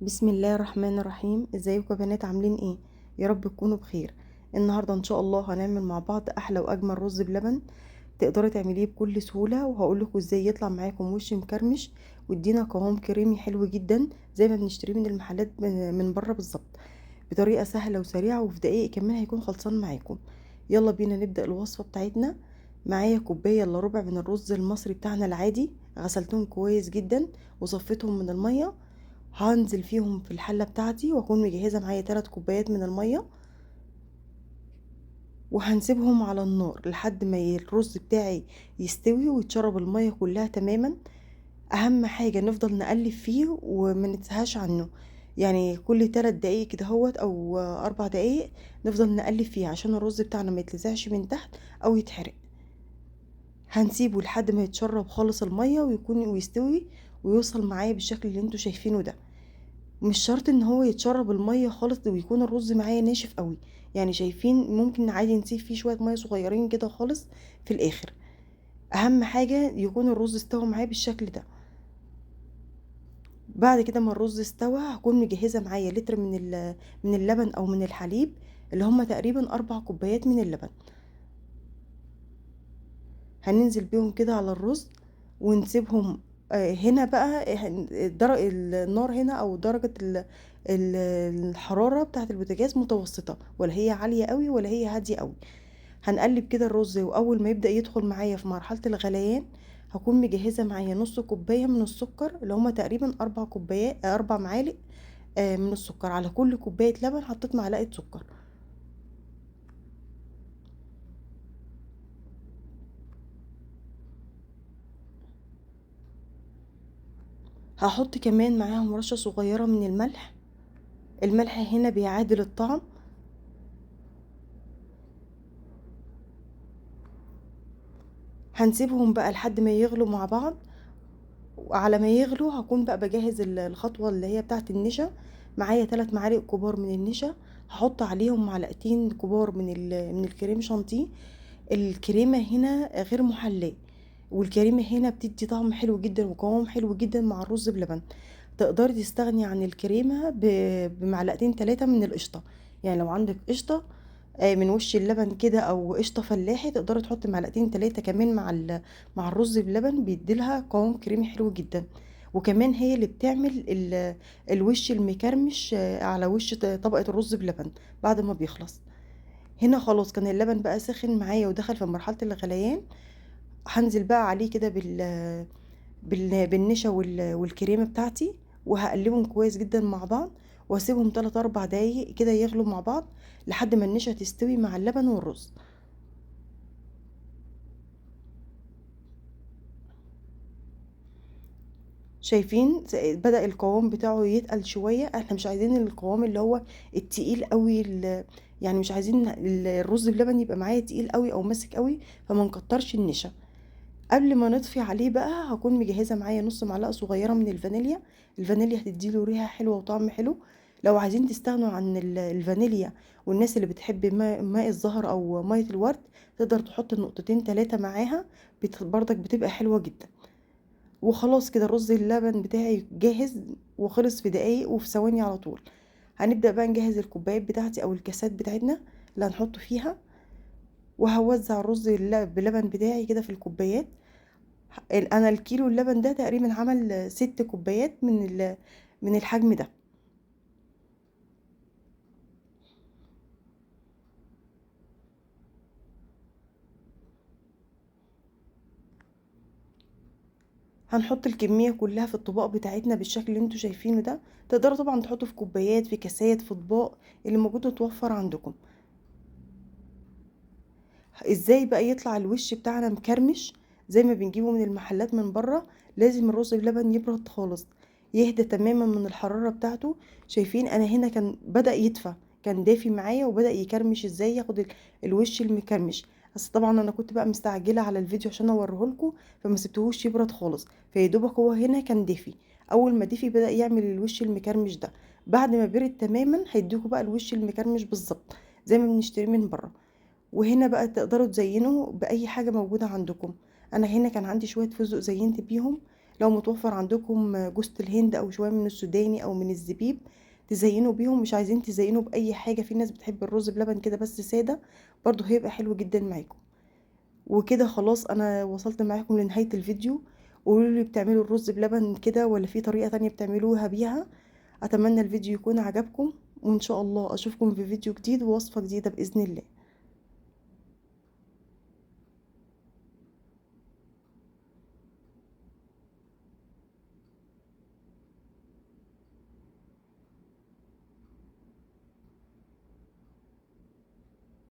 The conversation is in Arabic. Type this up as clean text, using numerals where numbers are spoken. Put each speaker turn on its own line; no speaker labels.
بسم الله الرحمن الرحيم. ازيكم يا بنات؟ عاملين ايه؟ يا رب تكونوا بخير. النهارده ان شاء الله هنعمل مع بعض احلى واجمل رز بلبن. تقدري تعمليه بكل سهوله، وهقول لكم ازاي يطلع معاكم وش مكرمش ويدينا قوام كريمي حلو جدا زي ما بنشتريه من المحلات من بره بالظبط، بطريقه سهله وسريعه، وفي دقايق كمان هيكون خلصان معاكم. يلا بينا نبدا الوصفه بتاعتنا. معايا كوبايه الا ربع من الرز المصري بتاعنا العادي، غسلتهم كويس جدا وصفيتهم من الميه. هنزل فيهم في الحله بتاعتي واكون مجهزه معايا 3 كوبايات من الميه، وهنسيبهم على النار لحد ما الرز بتاعي يستوي ويتشرب الميه كلها تماما. اهم حاجه نفضل نقلب فيه وما ننساهاش عنه، يعني كل 3 دقايق كده هوت او 4 دقايق نفضل نقلب فيه عشان الرز بتاعنا ما يتلزعش من تحت او يتحرق. هنسيبه لحد ما يتشرب خالص الميه ويستوي ويوصل معايا بالشكل اللي انتوا شايفينه ده. مش شرط ان هو يتشرب الميه خالص ويكون الرز معايا ناشف قوي، يعني شايفين ممكن عادي نسيب فيه شويه ميه صغيرين كده خالص في الاخر. اهم حاجه يكون الرز استوى معايا بالشكل ده. بعد كده ما الرز استوى هكون مجهزه معايا لتر من اللبن او من الحليب، اللي هما تقريبا 4 كوبايات من اللبن. هننزل بيهم كده على الرز ونسيبهم. هنا بقى النار هنا او درجة الحرارة بتاعة البوتاجاز متوسطة، ولا هي عالية قوي ولا هي هادية قوي. هنقلب كده الرز، واول ما يبدأ يدخل معايا في مرحلة الغليان هكون مجهزة معايا نص كوباية من السكر، اللي هما تقريبا 4 كوبايات 4 معالق من السكر. على كل كوباية لبن حطيت معلقة سكر. هحط كمان معاهم رشة صغيرة من الملح. الملح هنا بيعادل الطعم. هنسيبهم بقى لحد ما يغلوا مع بعض، وعلى ما يغلوا هكون بقى بجهز الخطوة اللي هي بتاعت النشا. معايا 3 معالق كبار من النشا، هحط عليهم معلقتين كبار من الكريم شانتيه. الكريمة هنا غير محلاة، والكريمة هنا بتدي طعم حلو جدا وقوام حلو جدا مع الرز بلبن. تقدري تستغني عن الكريمة بمعلقتين 3 من القشطة. يعني لو عندك قشطة من وش اللبن كده او قشطه فلاحي، تقدري تحطي معلقتين 3 كمان مع الرز بلبن، بيديلها قوام كريمي حلو جدا. وكمان هي اللي بتعمل الوش المكرمش على وش طبقه الرز بلبن بعد ما بيخلص. هنا خلاص كان اللبن بقى سخن معايا ودخل في مرحله الغليان. هنزل بقى عليه كده بالنشا والكريمه بتاعتي، وهقلبهم كويس جدا مع بعض، واسيبهم 3 4 دقايق كده يغلوا مع بعض لحد ما النشا تستوي مع اللبن والرز. شايفين بدأ القوام بتاعه يتقل شوية. احنا مش عايزين القوام اللي هو التقيل قوي، يعني مش عايزين الرز بلبن يبقى معايا تقيل قوي او ماسك قوي، فما نكترش النشا. قبل ما نطفي عليه بقى هكون مجهزه معايا نص معلقه صغيره من الفانيليا. الفانيليا هتديله ريحه حلوه وطعم حلو. لو عايزين تستغنوا عن الفانيليا، والناس اللي بتحب ماء الزهر او ميه الورد، تقدر تحط نقطتين 3 معاها، برضك بتبقى حلوه جدا. وخلاص كده الرز اللبن بتاعي جاهز وخلص في دقايق وفي ثواني على طول. هنبدأ بقى نجهز الكوبايات بتاعتي او الكاسات بتاعتنا اللي هنحطه فيها، وهوزع الرز بلبن بتاعي كده في الكوبايات. انا الكيلو اللبن ده تقريبا عمل 6 كوبايات من الحجم ده. هنحط الكمية كلها في الطباق بتاعتنا بالشكل اللي انتوا شايفينه ده. تقدروا طبعا تحطوا في كوبايات، في كاسات، في اطباق اللي موجود متوفر عندكم. ازاي بقى يطلع الوش بتاعنا مكرمش زي ما بنجيبه من المحلات من بره؟ لازم الرز بلبن يبرد خالص، يهدى تماما من الحرارة بتاعته. شايفين انا هنا كان بدأ يدفى، كان دافي معايا وبدأ يكرمش، ازاي ياخد الوش المكرمش. بس طبعا انا كنت بقى مستعجلة على الفيديو عشان اوريهولكم، فما سبتهوش يبرد خالص. فيدوبك هو هنا كان دافي. اول ما دافي بدأ يعمل الوش المكرمش ده. بعد ما برد تماما هيديكوا بقى الوش المكرمش بالظبط زي ما بنشتريه من بره. وهنا بقى تقدروا تزينوا باي حاجه موجوده عندكم. انا هنا كان عندي شويه فستق زينت بيهم. لو متوفر عندكم جوزة الهند او شويه من السوداني او من الزبيب تزينوا بيهم. مش عايزين تزينوا باي حاجه، في ناس بتحب الرز بلبن كده بس ساده، برضو هيبقى حلو جدا معاكم. وكده خلاص انا وصلت معاكم لنهايه الفيديو. قولوا لي بتعملوا الرز بلبن كده ولا في طريقه تانية بتعملوها بيها؟ اتمنى الفيديو يكون عجبكم، وان شاء الله اشوفكم في فيديو جديد ووصفه جديده باذن الله.